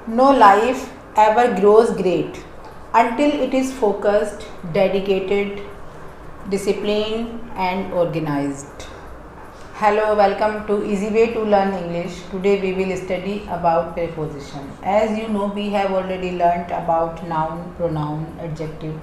No life ever grows great until it is focused, dedicated, disciplined, and organized. Hello, welcome to Easy Way to Learn English. Today we will study about preposition. As you know, we have already learnt about noun, pronoun, adjective,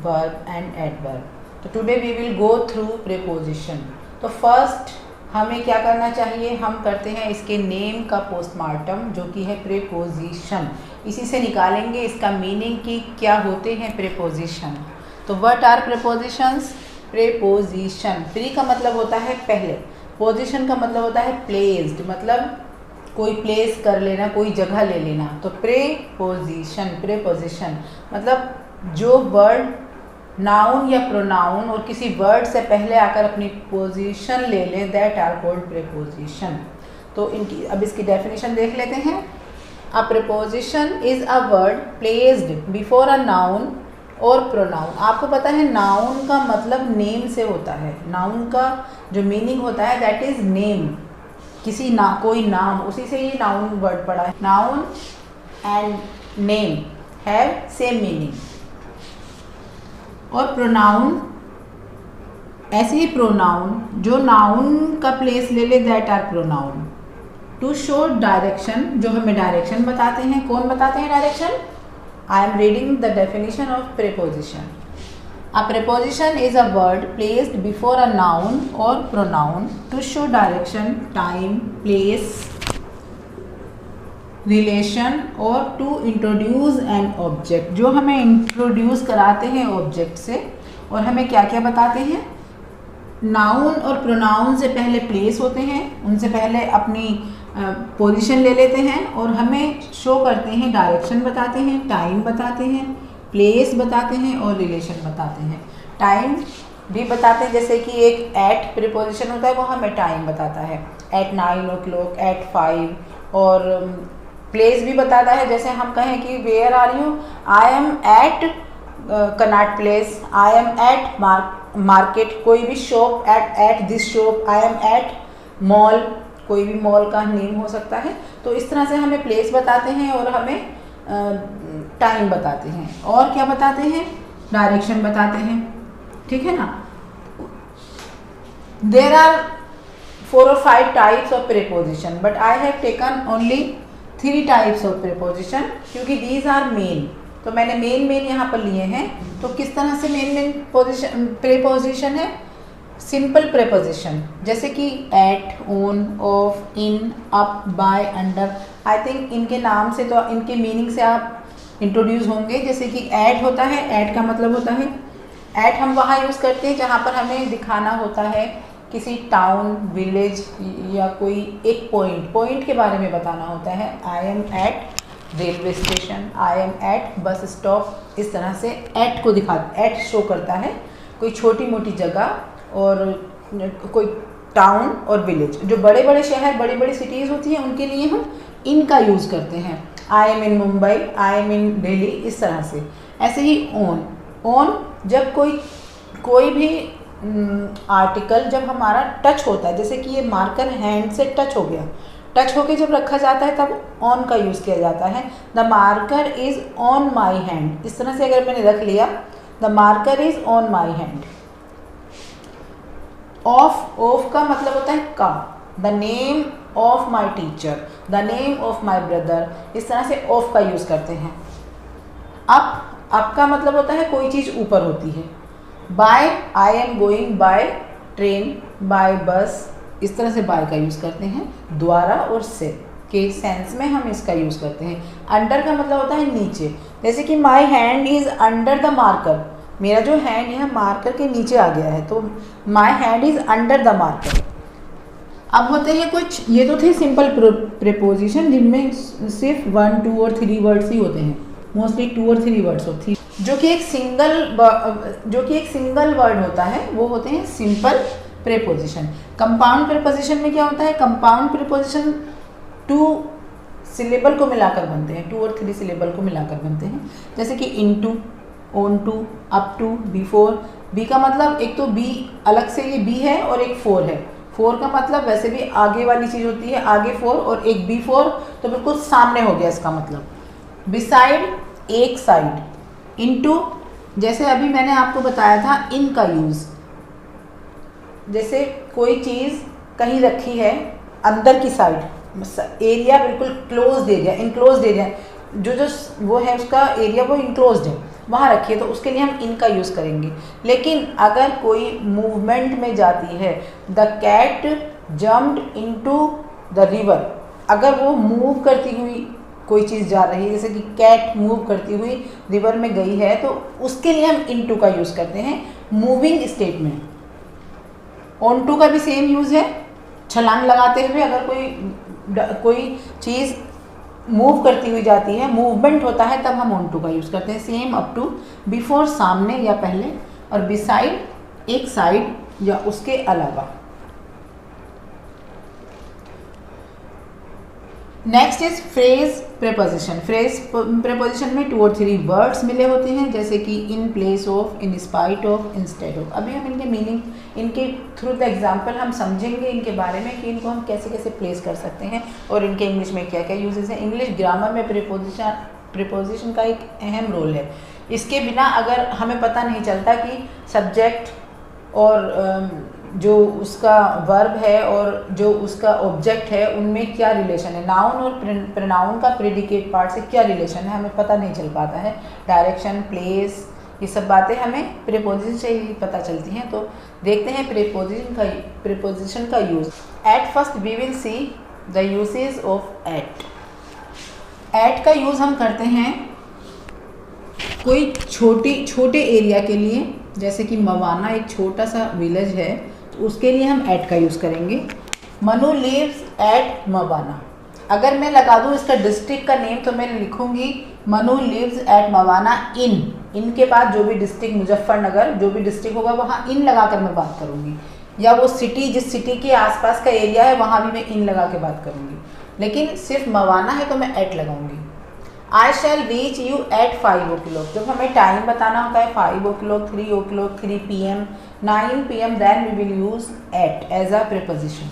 verb and adverb. तो today we will go through preposition. तो first हमें क्या करना चाहिए, हम करते हैं इसके नेम का पोस्टमार्टम जो कि है प्रेपोजिशन. इसी से निकालेंगे इसका मीनिंग कि क्या होते हैं प्रेपोजिशन. तो what are prepositions. Preposition, pre का मतलब होता है पहले, पोजिशन का मतलब होता है प्लेस्ड, मतलब कोई प्लेस कर लेना, कोई जगह ले लेना. तो प्रेपोजिशन, प्रेपोजिशन मतलब जो वर्ड नाउन या प्रोनाउन और किसी वर्ड से पहले आकर अपनी पोजीशन ले लें, दैट आर कॉल्ड प्रेपोजिशन. तो इनकी अब इसकी डेफिनेशन देख लेते हैं. A preposition is a word placed before a noun और प्रोनाउन. आपको पता है नाउन का मतलब नेम से होता है. नाउन का जो मीनिंग होता है दैट इज नेम, किसी कोई नाम, उसी से ये नाउन वर्ड पड़ा है. Noun and name have same meaning. और प्रोनाउन, ऐसे ही प्रोनाउन जो नाउन का प्लेस ले ले, that are pronoun. To show direction, जो हमें डायरेक्शन बताते हैं. कौन बताते हैं direction. I am reading the definition of preposition. A preposition is a word placed before a noun और pronoun to show direction, time, place, relation और to introduce an object. जो हमें इंट्रोड्यूस कराते हैं ऑब्जेक्ट से और हमें क्या क्या बताते हैं. नाउन और प्रोनाउन से पहले प्लेस होते हैं, उनसे पहले अपनी पोजीशन ले लेते हैं और हमें शो करते हैं, डायरेक्शन बताते हैं, टाइम बताते हैं, प्लेस बताते हैं और रिलेशन बताते हैं. टाइम भी बताते हैं, जैसे कि एक एट प्रीपोजिशन होता है, वो हमें टाइम बताता है, एट 9 o'clock, एट 5. और प्लेस भी बताता है, जैसे हम कहें कि where are you, I am at Connaught Place, I am at market, कोई भी shop, at this shop, I am at mall, कोई भी मॉल का नेम हो सकता है. तो इस तरह से हमें प्लेस बताते हैं और हमें टाइम बताते हैं. और क्या बताते हैं, डायरेक्शन बताते हैं. ठीक है ना. There are 4 or 5 types of preposition, but I have taken only 3 types of preposition, क्योंकि दीज आर मेन. तो मैंने मेन यहाँ पर लिए हैं. तो किस तरह से मेन पोजिशन प्रेपोजिशन है. सिंपल प्रेपोजिशन जैसे कि at, on, of, in, up, by, under. I think इनके नाम से, तो इनके मीनिंग से आप इंट्रोड्यूस होंगे. जैसे कि एट होता है, एट का मतलब होता है, एट हम वहाँ यूज़ करते हैं जहाँ पर हमें दिखाना होता है किसी टाउन, विलेज या कोई एक पॉइंट के बारे में बताना होता है. I am at railway station, I am at bus stop. इस तरह से एट को एट शो करता है कोई छोटी मोटी जगह और कोई टाउन और विलेज. जो बड़े बड़े शहर, बड़ी बड़ी सिटीज़ होती हैं, उनके लिए हम इन का यूज़ करते हैं. I am in Mumbai, I am in Delhi, इस तरह से. ऐसे ही ऑन, ऑन जब कोई भी आर्टिकल जब हमारा टच होता है, जैसे कि ये मार्कर हैंड से टच हो गया, टच होके जब रखा जाता है तब ऑन का यूज़ किया जाता है. The marker is on my hand. इस तरह से अगर मैंने रख लिया, the marker is on my hand. Of, of का मतलब होता है का. The name of my teacher, the name of my brother. इस तरह से ऑफ का यूज़ करते हैं. अप का मतलब होता है कोई चीज़ ऊपर होती है. By, I am going by train, by bus. इस तरह से बाय का यूज़ करते हैं. द्वारा और से के सेंस में हम इसका यूज़ करते हैं. अंडर का मतलब होता है नीचे. जैसे कि my hand is under the marker, मेरा जो हैंड यह मार्कर के नीचे आ गया है, तो my hand is under the marker. अब होते हैं कुछ, ये तो थे सिंपल प्रेपोजिशन जिनमें सिर्फ 1, 2 और 3 वर्ड्स ही होते हैं. मोस्टली 2 और 3 वर्ड्स होती है. जो कि एक सिंगल वर्ड होता है, वो होते हैं सिंपल प्रेपोजिशन. कंपाउंड प्रेपोजिशन में क्या होता है, कंपाउंड प्रेपोजिशन 2 सिलेबल को मिलाकर बनते हैं, 2 और 3 सिलेबल को मिलाकर बनते हैं. जैसे कि into, on to, up to, before. Be का मतलब एक तो बी अलग से ये बी है और एक फोर है. 4 का मतलब वैसे भी आगे वाली चीज़ होती है, आगे 4 और एक B4, तो बिल्कुल सामने हो गया इसका मतलब। बिसाइड, एक साइड, इनटू, जैसे अभी मैंने आपको बताया था इन का यूज़, जैसे कोई चीज़ कहीं रखी है अंदर की साइड, एरिया बिल्कुल क्लोज एरिया, इनक्लोज एरिया, जो वो है उसका एरिया वो इनक्लोज्ड है, वहाँ रखिए, तो उसके लिए हम इन का यूज़ करेंगे। लेकिन अगर कोई मूवमेंट में जाती है, the cat jumped into the river, अगर वो मूव करती हुई कोई चीज़ जा रही है, जैसे कि कैट मूव करती हुई रिवर में गई है, तो उसके लिए हम इनटू का यूज़ करते हैं मूविंग स्टेट में। ऑन टू का भी सेम यूज़ है, छलांग लगाते हुए अगर कोई चीज़ मूव करती हुई जाती है, मूवमेंट होता है, तब हम ऑन टू का यूज़ करते हैं। सेम अप टू, बिफोर सामने या पहले, और बिसाइड एक साइड या उसके अलावा। Next is phrase preposition. Phrase preposition में 2 और 3 वर्ड्स मिले होते हैं, जैसे कि in place of, in spite of, instead of. अभी हम इनके मीनिंग, इनके थ्रू द एग्जाम्पल हम समझेंगे इनके बारे में कि इनको हम कैसे कैसे प्लेस कर सकते हैं और इनके इंग्लिश में क्या क्या यूजेस हैं। इंग्लिश ग्रामर में प्रेपोजिशन का एक अहम रोल है। इसके बिना अगर हमें पता नहीं चलता कि सब्जेक्ट और जो उसका वर्ब है और जो उसका ऑब्जेक्ट है उनमें क्या रिलेशन है, नाउन और प्रोनाउन का प्रेडिकेट पार्ट से क्या रिलेशन है, हमें पता नहीं चल पाता है। डायरेक्शन, प्लेस, ये सब बातें हमें प्रीपोजिशन से ही पता चलती हैं। तो देखते हैं प्रीपोजिशन का use. At first we will see the usage of at. At का यूज़ हम करते हैं कोई छोटे एरिया के लिए, जैसे कि मवाना एक छोटा सा विलेज है, तो उसके लिए हम एट का यूज़ करेंगे। Manu lives at Mawana. अगर मैं लगा दूँ इसका डिस्ट्रिक्ट का नेम, तो मैं लिखूँगी मनु लिव्स एट मवाना इन। इनके बाद जो भी डिस्ट्रिक्ट, मुजफ्फरनगर जो भी डिस्ट्रिक्ट होगा वहाँ इन लगा कर मैं बात करूँगी, या वो सिटी जिस सिटी के आसपास का एरिया है वहाँ भी मैं इन लगा के बात करूँगी। लेकिन सिर्फ मवाना है तो मैं एट लगाऊंगी। आई शैल रीच यू एट 5 o'clock। जब हमें टाइम बताना होता है 5 o'clock, 3 o'clock, 3 PM, 9 PM, then we will use at as a preposition.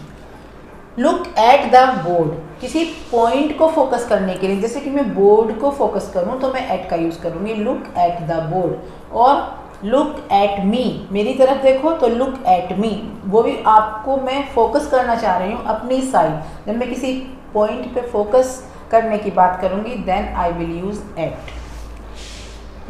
Look at the board, किसी पॉइंट को फोकस करने के लिए, जैसे कि मैं बोर्ड को फोकस करूं तो मैं एट का यूज़ करूंगी, लुक एट द बोर्ड। और लुक एट मी, मेरी तरफ देखो तो लुक एट मी, वो भी आपको मैं फोकस करना चाह रही हूँ अपनी साइड। जब मैं किसी पॉइंट पे फोकस करने की बात करूंगी then I will use at.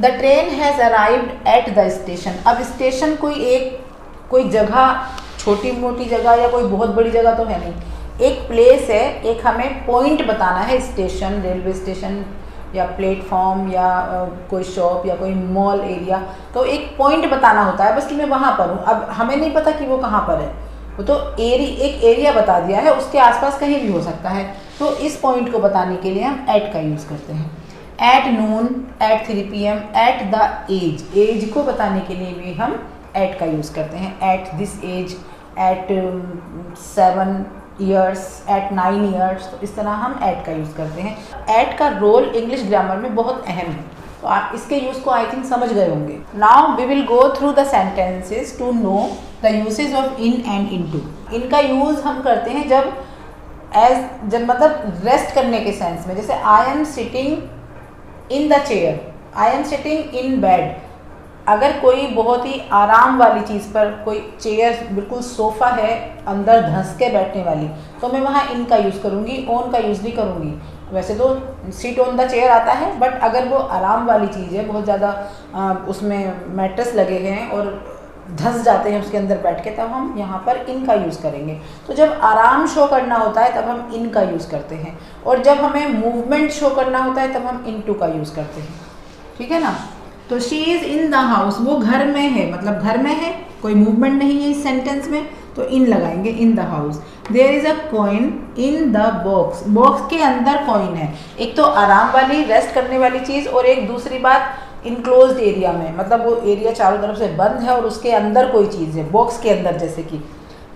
The train has arrived at the station. अब स्टेशन कोई जगह, छोटी मोटी जगह या कोई बहुत बड़ी जगह तो है नहीं, एक प्लेस है, एक हमें पॉइंट बताना है, स्टेशन, रेलवे स्टेशन या प्लेटफॉर्म या कोई शॉप या कोई मॉल एरिया, तो एक पॉइंट बताना होता है बस कि मैं वहाँ पर हूँ। अब हमें नहीं पता कि वो कहाँ पर है, वो तो एक एरिया बता दिया है, उसके आसपास कहीं भी हो सकता है। तो इस पॉइंट को बताने के लिए हम एट का यूज़ करते हैं। At noon, at 3 PM, at the age को बताने के लिए भी हम एट का यूज़ करते हैं। At this age, at 7 years, at 9 years, तो इस तरह हम एट का यूज़ करते हैं। एट का रोल इंग्लिश ग्रामर में बहुत अहम है, तो आप इसके यूज़ को आई थिंक समझ गए होंगे। Now we will go through the sentences to know the usage of in and into. इनका यूज़ हम करते हैं जब मतलब रेस्ट करने के सेंस में, जैसे I am sitting in the chair, I am sitting in bed. अगर कोई बहुत ही आराम वाली चीज़ पर, कोई चेयर बिल्कुल सोफ़ा है अंदर धंस के बैठने वाली, तो मैं वहाँ इन का यूज़ करूँगी, ऑन का यूज़ नहीं करूँगी। वैसे तो सीट ऑन द चेयर आता है, बट अगर वो आराम वाली चीज़ है, बहुत ज़्यादा उसमें मैट्रेस लगे हैं और धंस जाते हैं उसके अंदर बैठ के, तब हम यहाँ पर इन का यूज़ करेंगे। तो जब आराम शो करना होता है तब हम इन का यूज़ करते हैं, और जब हमें मूवमेंट शो करना होता है तब हम इनटू का यूज़ करते हैं। ठीक है ना। तो she is in the house, वो घर में है, मतलब घर में है, कोई मूवमेंट नहीं है इस सेंटेंस में, तो इन लगाएंगे, in the house. There is a coin in the box, box के अंदर कॉइन है। एक तो आराम वाली रेस्ट करने वाली चीज़, और एक दूसरी बात इनक्लोज्ड एरिया में, मतलब वो एरिया चारों तरफ से बंद है और उसके अंदर कोई चीज़ है, बॉक्स के अंदर, जैसे कि,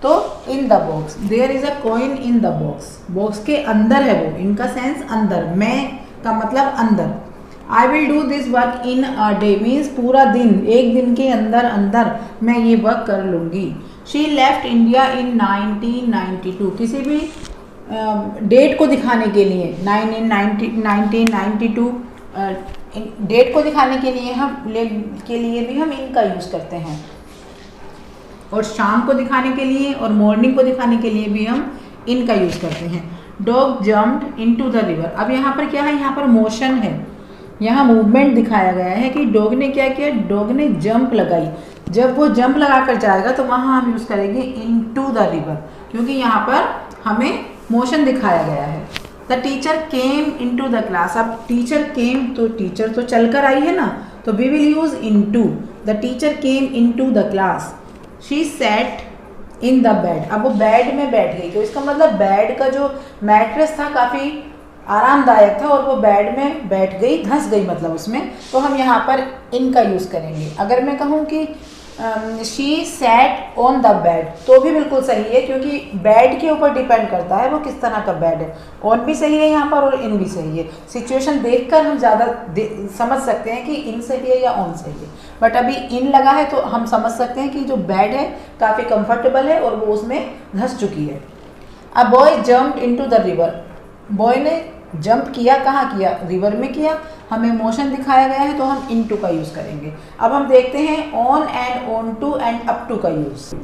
तो in the box. There is a coin in the box, box के अंदर है वो, इनका सेंस अंदर, मैं का मतलब अंदर। I will do this work in a day, means पूरा दिन, एक दिन के अंदर अंदर मैं ये वर्क कर लूँगी। She left India in 1992। किसी भी डेट को दिखाने के लिए 1992 डेट को दिखाने के लिए भी हम इन का यूज़ करते हैं, और शाम को दिखाने के लिए और मॉर्निंग को दिखाने के लिए भी हम इन का यूज़ करते हैं। Dog jumped into the river. अब यहाँ पर क्या है, यहाँ पर मोशन है, यहाँ मूवमेंट दिखाया गया है कि डॉग ने क्या किया, डॉग ने जंप लगाई। जब वो जंप लगा कर जाएगा तो वहाँ हम यूज़ करेंगे इनटू द रिवर, क्योंकि यहाँ पर हमें मोशन दिखाया गया है। The teacher came into the class. अब टीचर केम, तो टीचर तो चलकर आई है ना, तो we will use into. The teacher came into the class. She sat in the bed. अब वो बेड में बैठ गई, तो इसका मतलब बेड का जो मैट्रेस था काफ़ी आरामदायक था और वो बेड में बैठ गई, धंस गई मतलब उसमें, तो हम यहाँ पर इन का यूज़ करेंगे। अगर मैं कहूँ कि she sat on the bed, तो भी बिल्कुल सही है, क्योंकि बेड के ऊपर डिपेंड करता है वो किस तरह का बेड है। ऑन भी सही है यहाँ पर और इन भी सही है। सिचुएशन देखकर हम ज़्यादा समझ सकते हैं कि इन सही है या ऑन सही है, बट अभी इन लगा है तो हम समझ सकते हैं कि जो बेड है काफ़ी कंफर्टेबल है और वो उसमें धंस चुकी है। A boy jumped into the river. Boy ने जंप किया, कहाँ किया, रिवर में किया। हमें मोशन दिखाया गया है तो हम इनटू का यूज़ करेंगे। अब हम देखते हैं on and on to and up to का यूज़।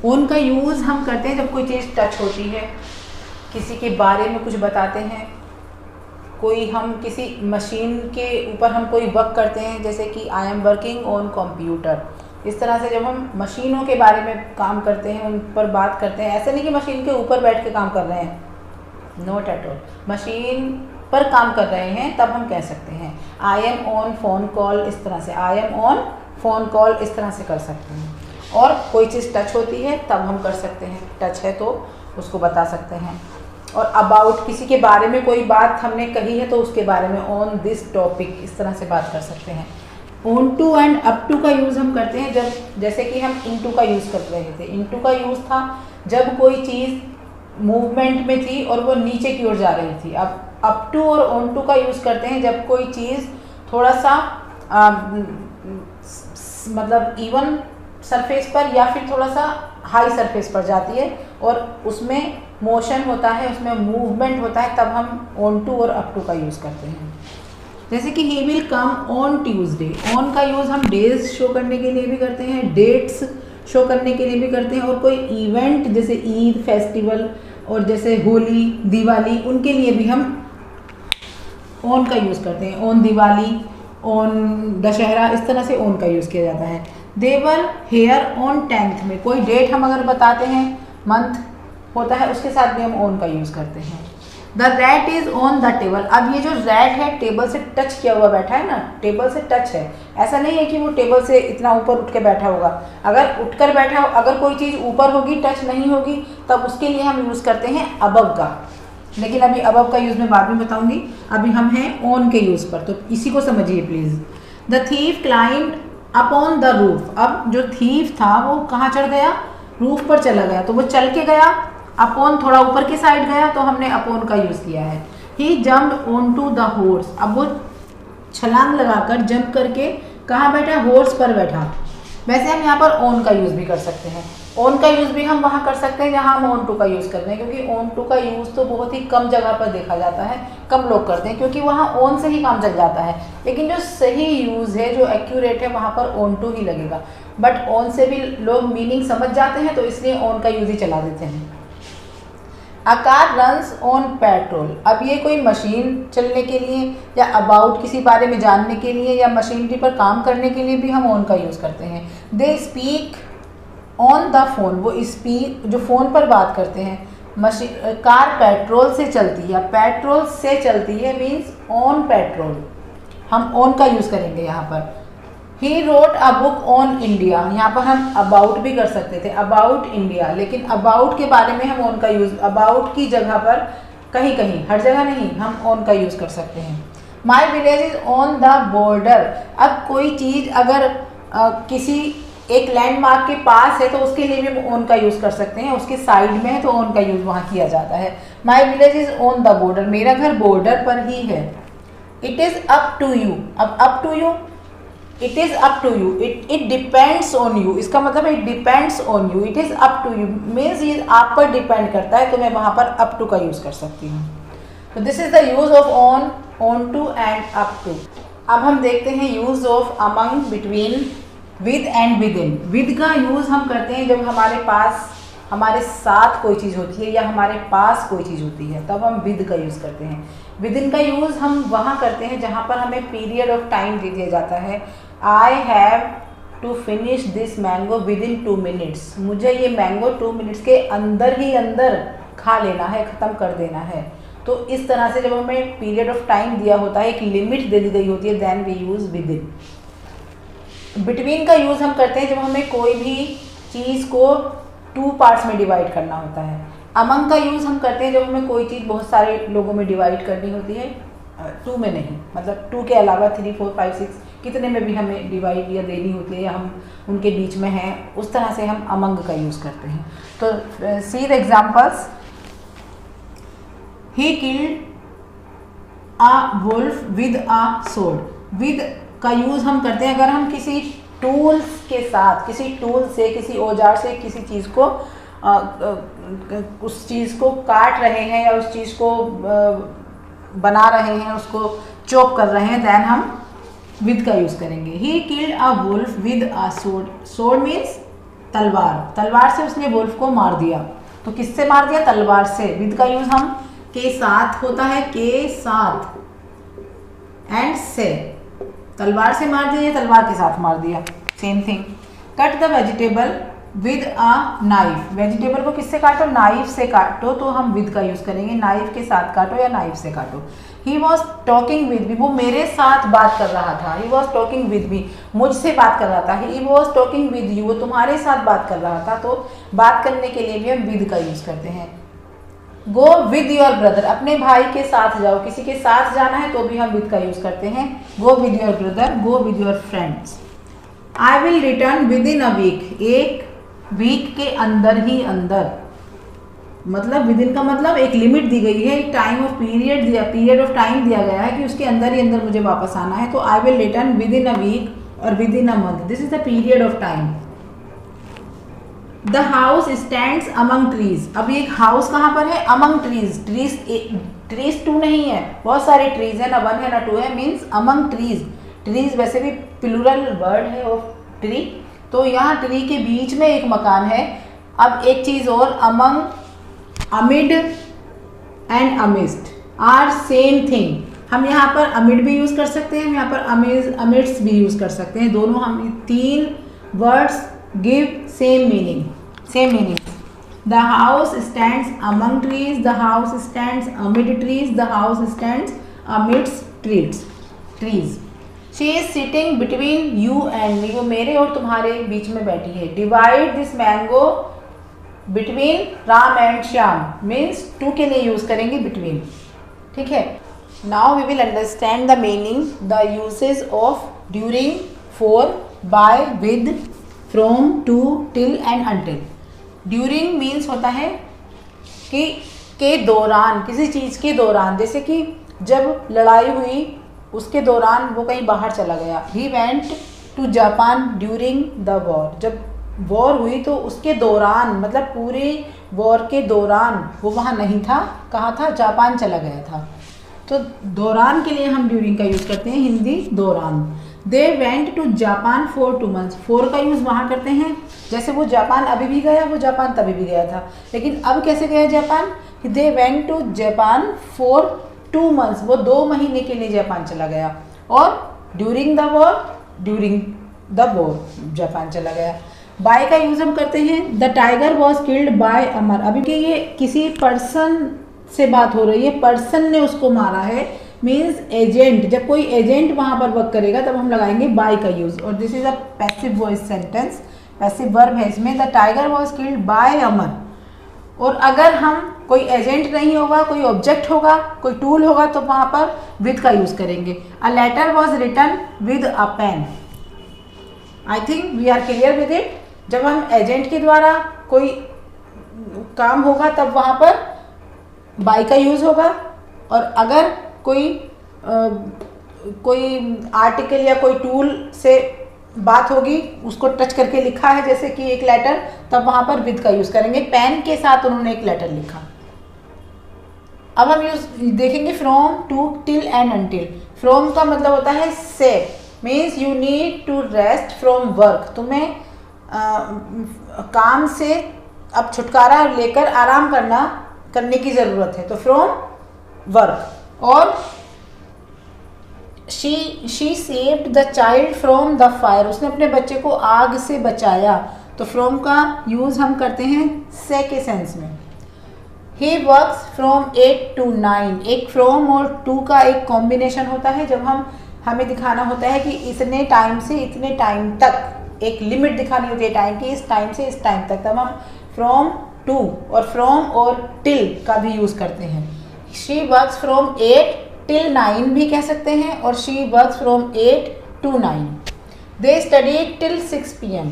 ऑन का यूज़ हम करते हैं जब कोई चीज़ टच होती है, किसी के बारे में कुछ बताते हैं, कोई हम किसी मशीन के ऊपर हम कोई वर्क करते हैं, जैसे कि I am working on computer. इस तरह से जब हम मशीनों के बारे में काम करते हैं, उन पर बात करते हैं, ऐसे नहीं कि मशीन के ऊपर बैठ के काम कर रहे हैं, नोट एट ऑल, मशीन पर काम कर रहे हैं, तब हम कह सकते हैं I M on phone call. इस तरह से I am on phone call इस तरह से कर सकते हैं। और कोई चीज़ टच होती है तब हम कर सकते हैं, टच है तो उसको बता सकते हैं। और अबाउट, किसी के बारे में कोई बात हमने कही है तो उसके बारे में ऑन दिस टॉपिक इस तरह से बात कर सकते हैं। On to and up to का यूज़ हम करते हैं जब, जैसे कि हम इनटू का यूज़ कर रहे थे। इनटू का यूज़ था जब कोई चीज़ मूवमेंट में थी और वो नीचे की ओर जा रही थी। अब अप टू और ऑन टू का यूज़ करते हैं जब कोई चीज़ थोड़ा सा मतलब इवन सरफेस पर या फिर थोड़ा सा हाई सरफेस पर जाती है और उसमें मोशन होता है, उसमें मूवमेंट होता है, तब हम ऑन टू और अप टू का यूज़ करते हैं। जैसे कि he will come on Tuesday. On का यूज़ हम डेज शो करने के लिए भी करते हैं, डेट्स शो करने के लिए भी करते हैं, और कोई इवेंट जैसे ईद, फेस्टिवल और जैसे होली, दिवाली, उनके लिए भी हम ऑन का यूज़ करते हैं। ऑन दिवाली, ऑन दशहरा, इस तरह से ऑन का यूज़ किया जाता है। दे वर हेयर ऑन 10th में, कोई डेट हम अगर बताते हैं, मंथ होता है, उसके साथ भी हम ऑन का यूज़ करते हैं। The rat is on the table. अब ये जो रैट है टेबल से टच किया हुआ बैठा है ना, टेबल से टच है, ऐसा नहीं है कि वो टेबल से इतना ऊपर उठ के बैठा होगा। अगर उठकर बैठा, अगर कोई चीज़ ऊपर होगी, टच नहीं होगी, तब उसके लिए हम यूज़ करते हैं अबव का। लेकिन अभी अबव का यूज़ मैं बाद में बताऊंगी, अभी हम हैं ऑन के यूज़ पर, तो इसी को समझिए please. The thief climbed upon the roof. अब जो थीफ था वो कहाँ चढ़ गया, रूफ पर चला गया, तो वो चल के गया, अपॉन थोड़ा ऊपर की साइड गया, तो हमने अपॉन का यूज़ किया है। He jumped on to the horse. अब वो छलांग लगाकर जंप करके कहाँ बैठा, हॉर्स पर बैठा। वैसे हम यहाँ पर ऑन का यूज़ भी कर सकते हैं। ऑन का यूज़ भी हम वहाँ कर सकते हैं जहाँ हम ऑन टू का यूज़ करते हैं, क्योंकि ऑन टू का यूज़ तो बहुत ही कम जगह पर देखा जाता है, कम लोग करते हैं, क्योंकि वहाँ ऑन से ही काम चल जाता है। लेकिन जो सही यूज़ है, जो एक्यूरेट है, वहाँ पर ऑन टू ही लगेगा। बट ऑन से भी लोग मीनिंग समझ जाते हैं, तो इसलिए ऑन का यूज़ ही चला देते हैं। A car runs on petrol. अब ये कोई मशीन चलने के लिए या अबाउट किसी बारे में जानने के लिए या मशीनरी पर काम करने के लिए भी हम ऑन का यूज़ करते हैं। They speak on the phone. वो स्पीक, जो फ़ोन पर बात करते हैं। मशीन, कार पेट्रोल से चलती है, पेट्रोल से चलती है मीन्स ऑन पेट्रोल, हम ऑन का यूज़ करेंगे यहाँ पर। He wrote a book on India. यहाँ पर हम अबाउट भी कर सकते थे, अबाउट इंडिया, लेकिन अबाउट के बारे में हम ऑन का यूज़, अबाउट की जगह पर कहीं कहीं, हर जगह नहीं, हम ऑन का यूज़ कर सकते हैं। माई village is on the border. अब कोई चीज़ अगर किसी एक लैंडमार्क के पास है तो उसके लिए भी हम ऑन का यूज़ कर सकते हैं, उसके साइड में है तो ऑन का यूज़ वहाँ किया जाता है। My village is on the border. मेरा घर बॉर्डर पर ही है। It is up to you. अब up to you it is up to you, it depends on you, इसका मतलब it depends on you, it is up to you means ये आप पर डिपेंड करता है, तो मैं वहाँ पर अप टू का यूज़ कर सकती हूँ। तो this is the use of on, on to and up to. अब हम देखते हैं use of among, between, with and within. With का यूज़ हम करते हैं जब हमारे पास, हमारे साथ कोई चीज़ होती है या हमारे पास कोई चीज़ होती है, तब हम विद का यूज़ करते हैं। विद इन का यूज़ हम वहाँ करते हैं जहाँ पर हमें पीरियड ऑफ टाइम दे दिया जाता है। I have to finish this mango within 2 minutes, मुझे ये मैंगो 2 मिनट्स के अंदर ही अंदर खा लेना है, ख़त्म कर देना है। तो इस तरह से जब हमें पीरियड ऑफ टाइम दिया होता है, एक लिमिट दे दी गई होती है, then we use within. Between का यूज़ हम करते हैं जब हमें कोई भी चीज़ को 2 पार्ट्स में डिवाइड करना होता है। अमंग का यूज़ हम करते हैं जब हमें कोई चीज़ बहुत सारे लोगों में डिवाइड करनी होती है, 2 में नहीं, मतलब 2 के अलावा 3, 4, 5, 6 कितने में भी हमें डिवाइड या देनी होती है, या हम उनके बीच में हैं, उस तरह से हम अमंग का यूज़ करते हैं। तो see the examples. He killed a wolf with a sword. With का यूज़ हम करते हैं अगर हम किसी टूल्स के साथ, किसी टूल से, किसी औजार से किसी चीज़ को उस चीज़ को काट रहे हैं या उस चीज़ को बना रहे हैं, उसको चॉप कर रहे हैं, देन हम विद का यूज़ करेंगे। He killed a wolf with a sword. Sword means तलवार, तलवार से उसने वुल्फ को मार दिया। तो किससे मार दिया? तलवार से। विद का यूज़ हम के साथ होता है, के साथ, एंड से। तलवार से मार दिया या तलवार के साथ मार दिया, same thing. Cut the vegetable with a knife. Vegetable को किससे काटो? नाइफ से काटो, तो हम विद का यूज़ करेंगे। नाइफ के साथ काटो या नाइफ से काटो। He was talking with me, वो मेरे साथ बात कर रहा था। He was talking with me, मुझसे बात कर रहा था। He was talking with you, वो तुम्हारे साथ बात कर रहा था। तो बात करने के लिए भी हम विद का यूज़ करते हैं। गो विद योर ब्रदर, अपने भाई के साथ जाओ, किसी के साथ जाना है तो भी हम विद का यूज़ करते हैं। Go with your brother, go with your friends. I will return within a week, एक वीक के अंदर ही अंदर, मतलब विद इन का मतलब एक लिमिट दी गई है, एक टाइम ऑफ पीरियड दिया, पीरियड ऑफ टाइम दिया गया है कि उसके अंदर ही अंदर मुझे वापस आना है। तो I will return within a week और within a month, this is the period of time. The house stands among trees. अब ये हाउस कहाँ पर है? Among trees. ट्रीज 2 नहीं है, बहुत सारे ट्रीज है, ना 1 है ना 2 है, मीन्स अमंग ट्रीज। ट्रीज वैसे भी प्लूरल वर्ड है ऑफ ट्री, तो यहाँ ट्री के बीच में एक मकान है। अब एक चीज़ और, among, amid and amidst are same thing. हम यहाँ पर अमिड भी यूज़ कर सकते हैं, हम यहाँ पर अमिड्स भी यूज़ कर सकते हैं। दोनों हम 3 words give same meaning, same meaning. The house stands among trees, the house stands amid trees, the house stands amidst trees. She is sitting between you and me, वो मेरे और तुम्हारे बीच में बैठी है। Divide this mango between Ram and Shyam, means 2 के लिए यूज करेंगे बिटवीन, ठीक है। Now we will understand the meaning, the usage of during, for, by, with, from, to, till and until. During means होता है कि के दौरान, किसी चीज़ के दौरान, जैसे कि जब लड़ाई हुई उसके दौरान वो कहीं बाहर चला गया। He went to Japan during the war, जब वॉर हुई तो उसके दौरान, मतलब पूरे वॉर के दौरान वो वहाँ नहीं था, कहाँ था? जापान चला गया था। तो दौरान के लिए हम ड्यूरिंग का यूज़ करते हैं, हिंदी दौरान। They went to Japan for 2 months, for का यूज़ वहाँ करते हैं, जैसे वो जापान अभी भी गया, वो जापान तभी भी गया था, लेकिन अब कैसे गया Japan? They went to Japan for 2 months, वो 2 महीने के लिए जापान चला गया। और ड्यूरिंग द वॉर जापान चला गया। बाय का यूज़ हम करते हैं, the tiger was killed by Amar. अभी कि ये किसी पर्सन से बात हो रही है, पर्सन ने उसको मारा है, मीन्स एजेंट। जब कोई एजेंट वहाँ पर वर्क करेगा तब हम लगाएंगे बाय का यूज़। और this is a passive voice sentence, passive verb है इसमें। The tiger was killed by Amar. और अगर हम कोई एजेंट नहीं होगा, कोई ऑब्जेक्ट होगा, कोई टूल होगा, तो वहाँ पर विद का यूज़ करेंगे। A letter was written with a pen. I think we are clear with it. जब हम एजेंट के द्वारा कोई काम होगा तब वहाँ पर बाय का यूज़ होगा, और अगर कोई कोई आर्टिकल या कोई टूल से बात होगी, उसको टच करके लिखा है जैसे कि एक लेटर, तब वहाँ पर विद का यूज़ करेंगे। पेन के साथ उन्होंने एक लेटर लिखा। अब हम यूज देखेंगे from, to, till and until. From का मतलब होता है से, means you need to rest from work. तुम्हें काम से अब छुटकारा लेकर आराम करने की ज़रूरत है, तो फ्रॉम वर्क। और she saved the child from the fire, उसने अपने बच्चे को आग से बचाया। तो फ्रॉम का यूज़ हम करते हैं से के सेंस में। ही वर्क्स फ्रॉम 8 to 9, एक फ्रॉम और टू का एक कॉम्बिनेशन होता है। जब हमें दिखाना होता है कि इतने टाइम से इतने टाइम तक, एक लिमिट दिखानी होती है टाइम की, इस टाइम से इस टाइम तक, तब हम फ्रॉम टू और फ्रॉम और टिल का भी यूज़ करते हैं। शी वर्क्स फ्रॉम 8 till 9 भी कह सकते हैं, और she works from 8 to 9। They studied till 6 PM।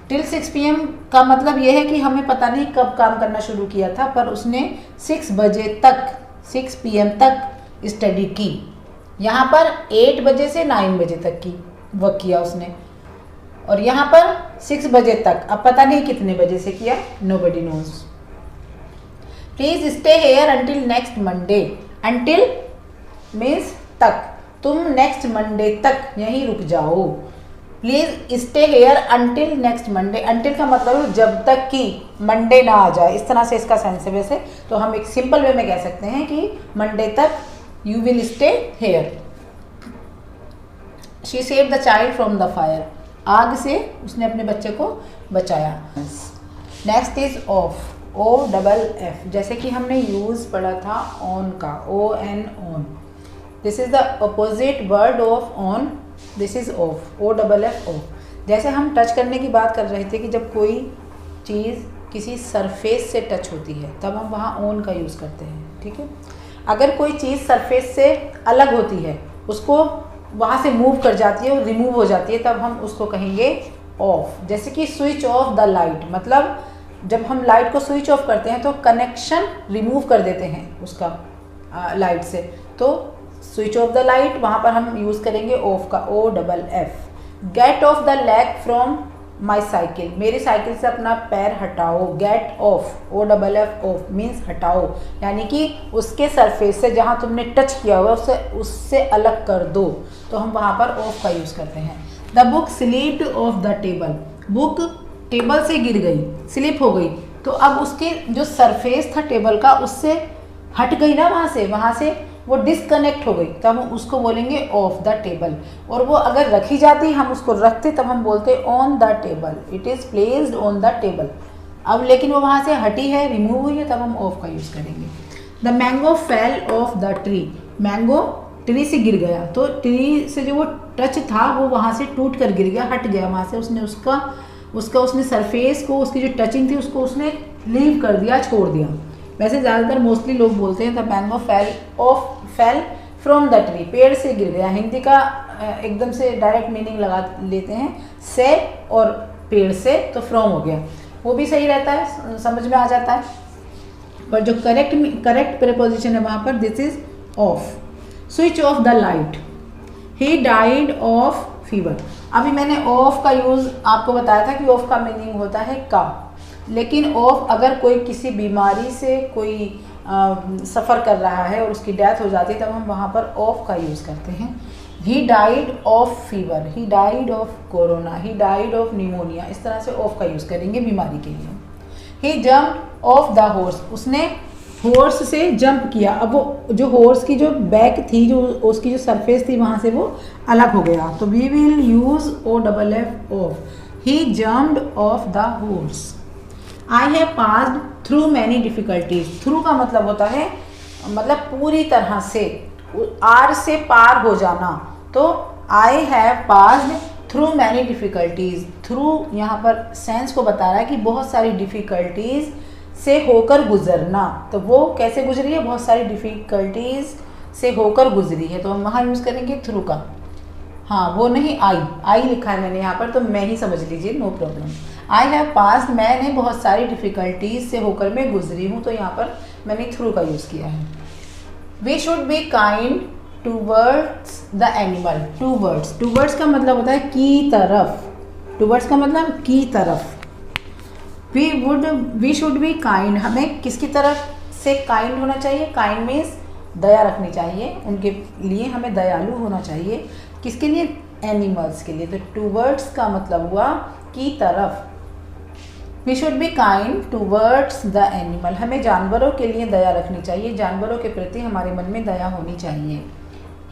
Till 6 PM का मतलब यह है कि हमें पता नहीं कब काम करना शुरू किया था, पर उसने 6 बजे तक, 6 PM तक स्टडी की। यहाँ पर 8 बजे से 9 बजे तक की वर्क किया उसने, और यहाँ पर 6 बजे तक। अब पता नहीं कितने बजे से किया, nobody knows. Please stay here until next Monday. Until means तक, तुम नेक्स्ट मंडे तक यहीं रुक जाओ। Please stay here until next Monday. Until का मतलब जब तक कि मंडे ना आ जाए, इस तरह से इसका सेंस है। वैसे तो हम एक सिंपल वे में कह सकते हैं कि मंडे तक you will stay here. She saved the child from the fire, आग से उसने अपने बच्चे को बचाया। नेक्स्ट इज ऑफ, OFF, जैसे कि हमने यूज पढ़ा था ऑन का, ON, on. This is the opposite word of on, this is of, OFF, of. जैसे हम टच करने की बात कर रहे थे कि जब कोई चीज़ किसी सरफेस से टच होती है तब हम वहाँ ऑन का यूज़ करते हैं, ठीक है। अगर कोई चीज़ सरफेस से अलग होती है, उसको वहाँ से मूव कर जाती है और रिमूव हो जाती है, तब हम उसको कहेंगे ऑफ। जैसे कि स्विच ऑफ द लाइट, मतलब जब हम लाइट को स्विच ऑफ करते हैं तो कनेक्शन रिमूव कर देते हैं उसका लाइट से, तो स्विच ऑफ द लाइट, वहाँ पर हम यूज़ करेंगे ऑफ का, OFF। Get off the leg from my cycle, मेरी साइकिल से अपना पैर हटाओ। Get off, OFF, off means हटाओ, यानी कि उसके सरफेस से जहाँ तुमने टच किया हुआ उससे अलग कर दो, तो हम वहाँ पर ऑफ का यूज़ करते हैं। The book slipped of the table, book table से गिर गई, स्लिप हो गई, तो अब उसके जो सरफेस था टेबल का उससे हट गई ना, वहाँ से वो डिसकनेक्ट हो गई, तब हम उसको बोलेंगे ऑफ द टेबल। और वो अगर रखी जाती, हम उसको रखते, तब हम बोलते on the table, it is placed on the table. अब लेकिन वो वहाँ से हटी है, रिमूव हुई है, तब हम ऑफ का यूज़ करेंगे। The mango fell off the tree, mango tree से गिर गया, तो ट्री से जो वो टच था वो वहाँ से टूट कर गिर गया, हट गया वहाँ से, उसने उसने सरफेस को, उसकी जो टचिंग थी उसको उसने लीव कर दिया, छोड़ दिया। वैसे ज़्यादातर मोस्टली लोग बोलते हैं the mango fell from the tree, पेड़ से गिर गया। हिंदी का एकदम से डायरेक्ट मीनिंग लगा लेते हैं से और पेड़ से, तो फ्रॉम हो गया, वो भी सही रहता है, समझ में आ जाता है। पर जो करेक्ट प्रीपोजिशन है वहाँ पर this is of. Switch off the light, he died of fever. अभी मैंने ऑफ का यूज़ आपको बताया था कि ऑफ का मीनिंग होता है का, लेकिन ऑफ अगर कोई किसी बीमारी से कोई सफ़र कर रहा है और उसकी डेथ हो जाती है, तब हम वहाँ पर ऑफ का यूज़ करते हैं। He died of fever, he died of corona, he died of pneumonia, इस तरह से ऑफ का यूज़ करेंगे बीमारी के लिए। ही जम्प्ड ऑफ द हॉर्स, उसने हॉर्स से जंप किया। अब वो जो हॉर्स की जो बैक थी, जो उसकी जो सरफेस थी, वहाँ से वो अलग हो गया, तो we will use OFF, off. He jumped off the horse. I have passed through many difficulties, through का मतलब होता है मतलब पूरी तरह से, आर से पार हो जाना, तो आई have passed through many difficulties. Through यहाँ पर सेंस को बता रहा है कि बहुत सारी डिफ़िकल्टीज से होकर गुजरना, तो वो कैसे गुजरी है, बहुत सारी डिफ़िकल्टीज से होकर गुजरी है, तो हम वहाँ यूज़ करेंगे थ्रू का। हाँ, वो नहीं, आई लिखा है मैंने यहाँ पर, तो मैं ही समझ लीजिए, no problem. I have passed, मैंने बहुत सारी डिफ़िकल्टीज से होकर मैं गुजरी हूँ, तो यहाँ पर मैंने थ्रू का यूज़ किया है। We should be kind towards the animal. Towards का मतलब होता है की तरफ, टूवर्ड्स का मतलब की तरफ। वी शुड बी काइंड, हमें किसकी तरफ से काइंड होना चाहिए? काइंड मीन्स दया रखनी चाहिए, उनके लिए हमें दयालु होना चाहिए। किसके लिए? एनिमल्स के लिए। तो टूवर्ड्स का मतलब हुआ की तरफ। We should be kind towards the animal, हमें जानवरों के लिए दया रखनी चाहिए, जानवरों के प्रति हमारे मन में दया होनी चाहिए।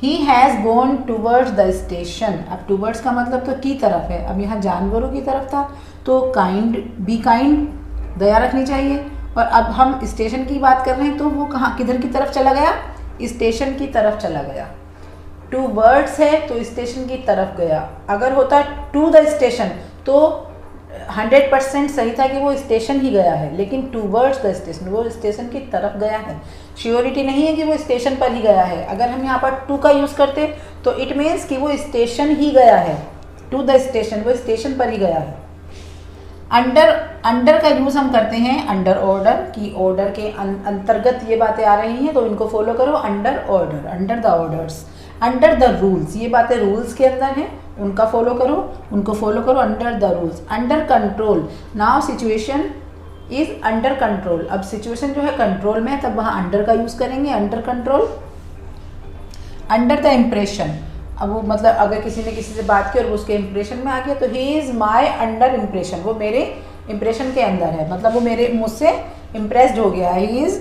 He has gone towards the station, अब टूवर्ड्स का मतलब तो की तरफ है, अब यहाँ जानवरों की तरफ था तो काइंड, बी काइंड, दया रखनी चाहिए। और अब हम स्टेशन की बात कर रहे हैं तो वो कहाँ, किधर की तरफ चला गया? स्टेशन की तरफ चला गया। टूवर्ड्स है तो स्टेशन की तरफ गया। अगर होता टू द स्टेशन तो 100% सही था कि वो स्टेशन ही गया है, लेकिन टूवर्ड्स द स्टेशन, वो स्टेशन की तरफ गया है। श्योरिटी नहीं है कि वो स्टेशन पर ही गया है। अगर हम यहाँ पर टू का यूज़ करते तो इट मीन्स कि वो स्टेशन ही गया है, टू द स्टेशन, वो स्टेशन पर ही गया है। अंडर का यूज़ हम करते हैं अंडर ऑर्डर की, ऑर्डर के अंतर्गत ये बातें आ रही हैं तो इनको फॉलो करो। Under order, under the orders, under the rules, ये बातें रूल्स के अंदर हैं, उनको फॉलो करो। Under the rules. Under control, now situation is under control, अब सिचुएशन जो है कंट्रोल में है तब वहाँ अंडर का यूज़ करेंगे, under control. Under the impression, अब वो मतलब अगर किसी ने किसी से बात की और वो उसके इम्प्रेशन में आ गया तो he is my under impression, वो मेरे इम्प्रेशन के अंदर है, मतलब वो मेरे मुझसे इम्प्रेस्ड हो गया है, he is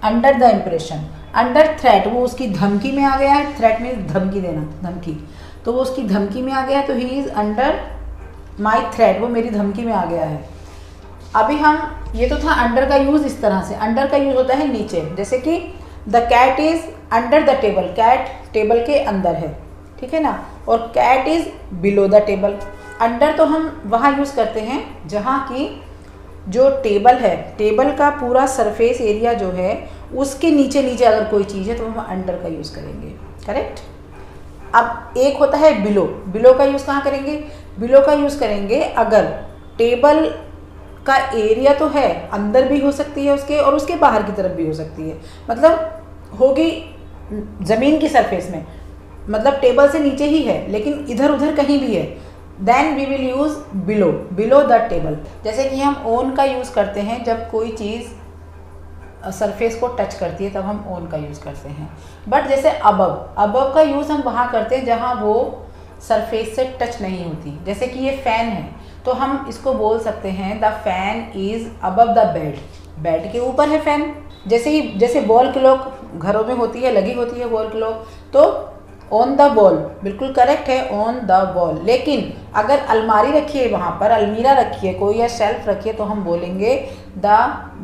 under the impression. Under threat, वो उसकी धमकी में आ गया है, थ्रेट में धमकी देना, धमकी, तो वो उसकी धमकी में आ गया है तो he is under my threat, वो मेरी धमकी में आ गया है। अभी हम, ये तो था अंडर का यूज़ इस तरह से। अंडर का यूज़ होता है नीचे, जैसे कि the cat is under the table, cat table के अंदर है, ठीक है ना, और cat is below the table. Under तो हम वहाँ यूज़ करते हैं जहाँ की जो टेबल है, टेबल का पूरा सरफेस एरिया जो है उसके नीचे नीचे अगर कोई चीज़ है तो हम अंडर का यूज़ करेंगे, करेक्ट। अब एक होता है बिलो, बिलो का यूज़ कहाँ करेंगे? बिलो का यूज़ करेंगे अगर टेबल का एरिया तो है, अंदर भी हो सकती है उसके और उसके बाहर की तरफ भी हो सकती है, मतलब होगी ज़मीन की सरफेस में, मतलब टेबल से नीचे ही है लेकिन इधर उधर कहीं भी है, then we will use below, below the table. जैसे कि हम ऑन का यूज़ करते हैं जब कोई चीज़ सरफेस को टच करती है तब हम ऑन का यूज़ करते हैं। बट जैसे अबव, अबव का यूज़ हम वहाँ करते हैं जहाँ वो सरफेस से टच नहीं होती। जैसे कि ये फ़ैन है तो हम इसको बोल सकते हैं the fan is above the bed, bed के ऊपर है फ़ैन। जैसे वॉल क्लॉक घरों में होती है, लगी होती है वॉल क्लॉक, तो ऑन द वॉल बिल्कुल करेक्ट है, ऑन द वॉल। लेकिन अगर अलमारी रखी है, वहाँ पर अलमीरा रखी है कोई या शेल्फ रखी है तो हम बोलेंगे the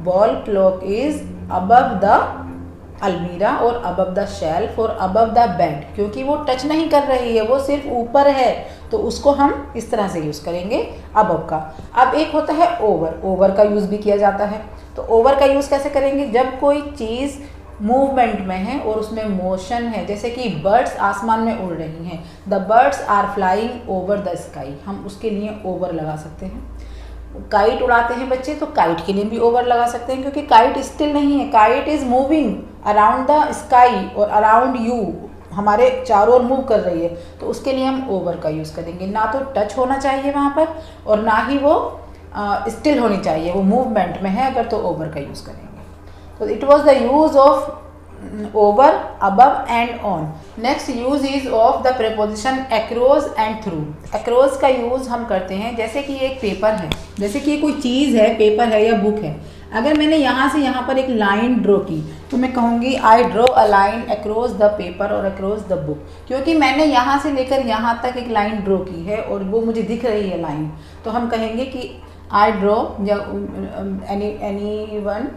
wall clock is above the अलमीरा और अबव द शेल्फ और अबव द बेड, क्योंकि वो टच नहीं कर रही है, वो सिर्फ ऊपर है, तो उसको हम इस तरह से यूज़ करेंगे अबव का। अब एक होता है ओवर, ओवर का यूज़ भी किया जाता है। तो ओवर का यूज़ कैसे करेंगे? जब कोई चीज़ मूवमेंट में है और उसमें मोशन है, जैसे कि बर्ड्स आसमान में उड़ रही हैं, the birds are flying over the sky, हम उसके लिए ओवर लगा सकते हैं। काइट उड़ाते हैं बच्चे तो काइट के लिए भी ओवर लगा सकते हैं, क्योंकि काइट स्टिल नहीं है, kite is moving around the sky और अराउंड यू, हमारे चारों ओर मूव कर रही है, तो उसके लिए हम ओवर का यूज़ करेंगे। ना तो टच होना चाहिए वहाँ पर और ना ही वो स्टिल होनी चाहिए, वो मूवमेंट में है अगर तो ओवर का यूज़ करेंगे। तो it was the use of over, above and on. Next use is of the preposition across and through. Across का यूज़ हम करते हैं जैसे कि एक पेपर है, जैसे कि कोई चीज़ है, पेपर है या बुक है, अगर मैंने यहाँ से यहाँ पर एक लाइन ड्रॉ की तो मैं कहूँगी I draw a line across the paper और अक्रॉस द बुक, क्योंकि मैंने यहाँ से लेकर यहाँ तक एक लाइन ड्रॉ की है और वो मुझे दिख रही है लाइन, तो हम कहेंगे कि आई ड्रॉ या any one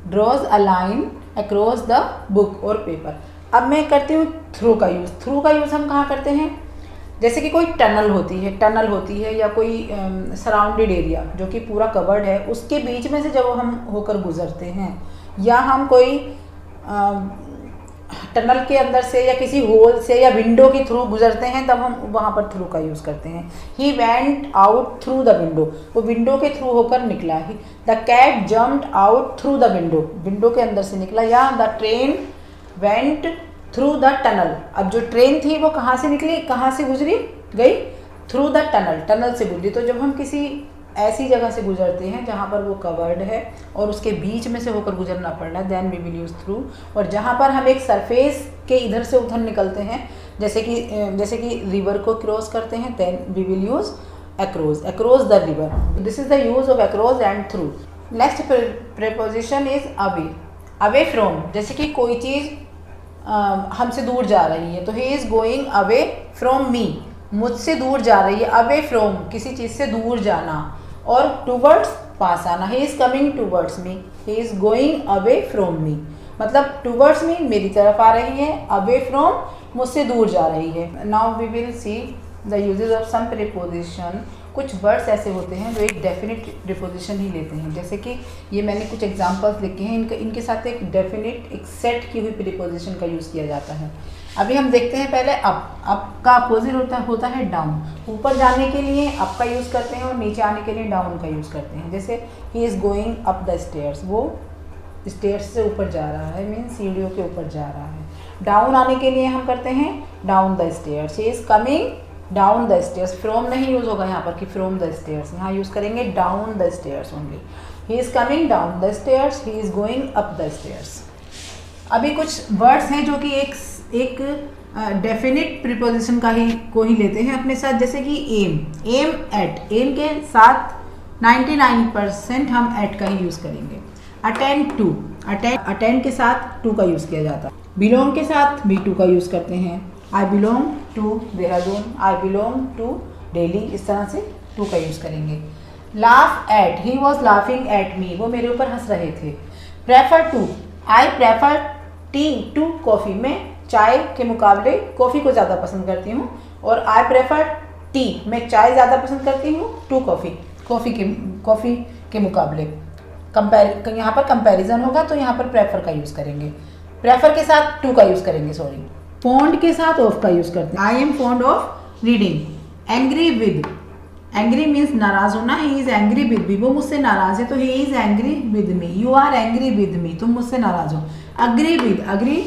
draws a line across the book और पेपर। अब मैं करती हूँ थ्रू का यूज़। थ्रू का यूज़ हम कहाँ करते हैं? जैसे कि कोई टनल होती है या कोई सराउंडेड एरिया जो कि पूरा कवर्ड है, उसके बीच में से जब हम होकर गुजरते हैं, या हम कोई टनल के अंदर से या किसी होल से या विंडो के थ्रू गुजरते हैं, तब हम वहाँ पर थ्रू का यूज़ करते हैं। He went out through the window, वो विंडो के थ्रू होकर निकला। He the cat jumped out through the window, window के अंदर से निकला। या the train went through the tunnel. अब जो ट्रेन थी वो कहाँ से निकली, कहाँ से गुजरी, गई थ्रू द टनल, टनल से गुजरी। तो जब हम किसी ऐसी जगह से गुजरते हैं जहाँ पर वो कवर्ड है और उसके बीच में से होकर गुजरना पड़ रहा है, then we will use through. और जहाँ पर हम एक सरफेस के इधर से उधर निकलते हैं, जैसे कि रिवर को क्रॉस करते हैं, then we will use across, across the river. This is the use of across and through. Next preposition is away, away from. जैसे कि कोई चीज़ हमसे दूर जा रही है, तो he is going away from me, मुझसे दूर जा रही है। अवे फ्रॉम किसी चीज़ से दूर जाना, और टूवर्ड्स पास आना। He is coming towards me, he is going away from me, मतलब टूवर्ड्स मी मेरी तरफ आ रही है, अवे फ्रॉम मुझसे दूर जा रही है। Now we will see the usages of some preposition. कुछ वर्ड्स ऐसे होते हैं जो एक डेफिनेट प्रीपोजिशन ही लेते हैं, जैसे कि ये मैंने कुछ एग्जांपल्स लिखे हैं, इनके साथ एक डेफिनेट, एक सेट की हुई प्रीपोजिशन का यूज़ किया जाता है। अभी हम देखते हैं पहले अप का अपोजिट होता है डाउन। ऊपर जाने के लिए अप का यूज़ करते हैं और नीचे आने के लिए डाउन का यूज़ करते हैं। जैसे he is going up the stairs, वो स्टेयर्स से ऊपर जा रहा है, मीन्स सीढ़ियों के ऊपर जा रहा है। डाउन आने के लिए हम करते हैं down the stairs, he is coming down the stairs. From नहीं यूज़ होगा यहाँ पर कि फ्रॉम द स्टेयर्स, यहाँ यूज़ करेंगे down the stairs only. He is coming down the stairs, he is going up the stairs. अभी कुछ words हैं जो कि एक डेफिनेट प्रीपोजिशन को ही लेते हैं अपने साथ, जैसे कि एम, एम एट, एम के साथ 99% हम एट का ही यूज़ करेंगे। अटेंड टू, अटेंड के साथ टू का यूज़ किया जाता है। बिलोंग के साथ भी टू का यूज़ करते हैं। I belong to Dehradun, I belong to Delhi, इस तरह से टू का यूज़ करेंगे। Laugh at, he was laughing at me, वो मेरे ऊपर हंस रहे थे। Prefer to, I prefer tea to coffee, मैं चाय के मुकाबले कॉफ़ी को ज़्यादा पसंद करती हूँ। और आई प्रेफर टी, मैं चाय ज़्यादा पसंद करती हूँ टू कॉफ़ी, कॉफ़ी के मुकाबले। यहाँ पर कंपैरिजन होगा तो यहाँ पर प्रेफर का यूज़ करेंगे, प्रेफर के साथ टू का यूज़ करेंगे, सॉरी। फॉन्ड के साथ ऑफ का यूज़ करते हैं। I am fond of reading. Angry with, angry means नाराज होना, he is angry with me, वो मुझसे नाराज है तो he is angry with me. You are angry with me, तुम मुझसे नाराज हो। अग्री विद, अग्री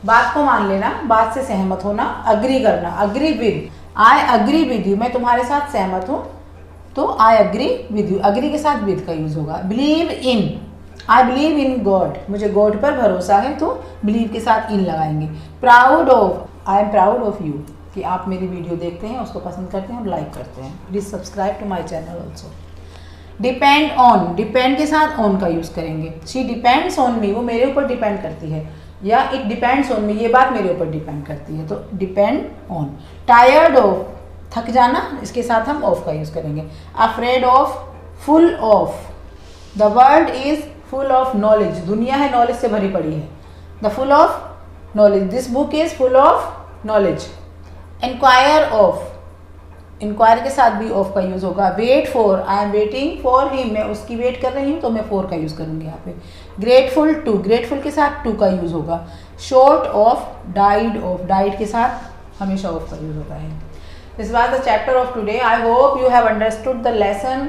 बात को मान लेना, बात से सहमत होना, अग्री करना। Agree with, I agree with you, मैं तुम्हारे साथ सहमत हूँ तो I agree with you, agree के साथ विद का यूज़ होगा। Believe in, I believe in God, मुझे गॉड पर भरोसा है तो बिलीव के साथ इन लगाएंगे। Proud of, I am proud of you, कि आप मेरी वीडियो देखते हैं, उसको पसंद करते हैं और लाइक करते हैं। Please subscribe to my channel also. Depend on, depend के साथ ऑन का यूज़ करेंगे। शी डिपेंड्स ऑन मी, वो मेरे ऊपर डिपेंड करती है, या इट डिपेंड्स ऑन मी, ये बात मेरे ऊपर डिपेंड करती है, तो डिपेंड ऑन। टायर्ड ऑफ, थक जाना, इसके साथ हम ऑफ का यूज़ करेंगे। Afraid of, full of, the world is full of knowledge, दुनिया है नॉलेज से भरी पड़ी है। The full of knowledge, this book is full of knowledge. Inquire of, inquire के साथ भी ऑफ का यूज़ होगा। Wait for, I am waiting for him, मैं उसकी वेट कर रही हूँ तो मैं फॉर का यूज़ करूँगी यहाँ पे। ग्रेटफुल टू, ग्रेटफुल के साथ टू का यूज़ होगा। Short of, died of, died के साथ हमेशा ऑफ का यूज़ होता है। This was the chapter of today. I hope you have understood the lesson.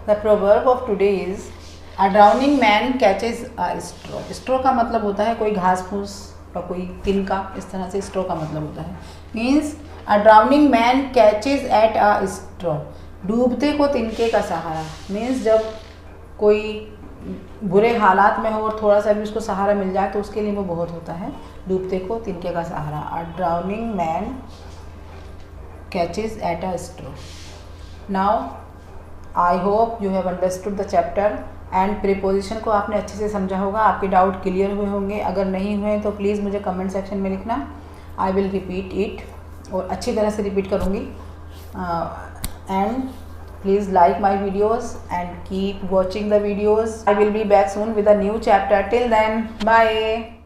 The proverb of today is a drowning man catches a straw. Straw का मतलब होता है कोई घास फूस और कोई तिनका, इस तरह से स्ट्रॉ का मतलब होता है। Means a drowning man catches at a straw, डूबते को तिनके का सहारा। मीन्स जब कोई बुरे हालात में हो और थोड़ा सा भी उसको सहारा मिल जाए तो उसके लिए वो बहुत होता है, डूबते को तिनके का सहारा। A drowning man catches at a straw. Now I hope you have understood the chapter and preposition को आपने अच्छे से समझा होगा, आपके डाउट क्लियर हुए होंगे। अगर नहीं हुए तो प्लीज़ मुझे कमेंट सेक्शन में लिखना, आई विल रिपीट इट, और अच्छी तरह से रिपीट करूँगी। And please like my videos and keep watching the videos. I will be back soon with a new chapter. Till then, bye.